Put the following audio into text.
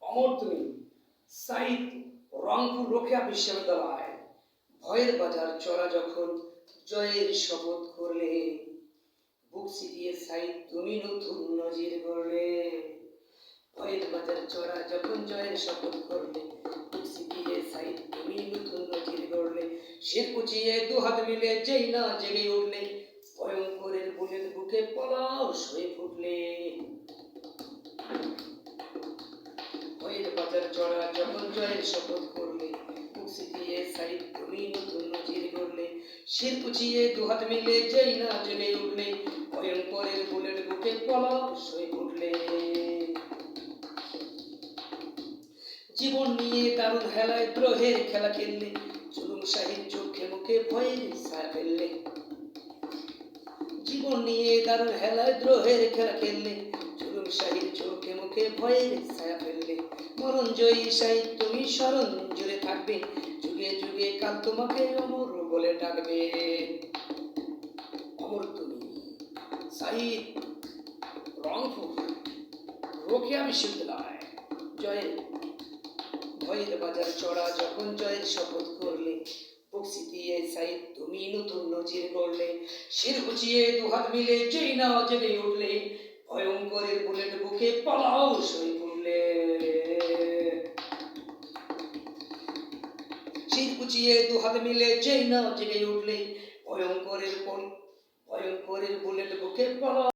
অমর তুমি সাইদ রংপুর রোকেয়া বিশ্ববিদ্যালয় ভয়ের বাজার চড়া যখন জয়ের শপথ করলে বুক সিটিয়ে সাইদ তুমি নতুন নজির গড়লে ভয়ের বাজার চড়া যখন জয়ের শপথ করলে বুক সিটিয়ে সাইদ তুমি নতুন নজির গড়লে শির কুচিয়ে দুহাত মিলে যেই না জেগে উঠলে ভয়ঙ্করের বুলেট বুকে পলাশ হয়ে ফুটলে ভয়ের বাজার চড়া যখন জয়ের শপথ করলে বুক সিটিয়ে সাইদ তুমি নতুন নজির গড়লে শির কুচিয়ে দুহাত মিলে যেই না জেগে উঠলে ভয়ঙ্করের বুলেট বুকে পলাশ হয়ে ফুটলে জীবন নিয়ে দারুণ হেলায় দ্রোহের খেলা খেললে জুলুম শাহীর চোখে মুখে ভয়ের ছায়া ফেললে জীবন নিয়ে দারুণ হেলায় দ্রোহের খেলা খেললে জুলুম শাহীর চোখে মুখে ভয়ের ছায়া ফেললে মরণ জয়ী শাহীদ তুমি স্মরণ জুড়ে থাকবে যুগে যুগে কাল তোমাকে অমর বলে ডাকবে অমর তুমি শাহীদ রংপুর রোকেয়া বিশ্ববিদ্যালয় জয়ের ভয়ের বাজার চড়া যখন জয়ের শপথ করলে বুক সিটিয়ে সাইদ তুমি নতুন নজির গড়লে শির কুচিয়ে দুহাত মিলে যেই না জেগে উঠলে ভয়ঙ্করের বুলেট বুকে পলাশ হয়ে পড়লে শির কুচিয়ে দুহাত মিলে যেই না জেগে উঠলে ভয়ঙ্করের বুলেট বুকে পলাশ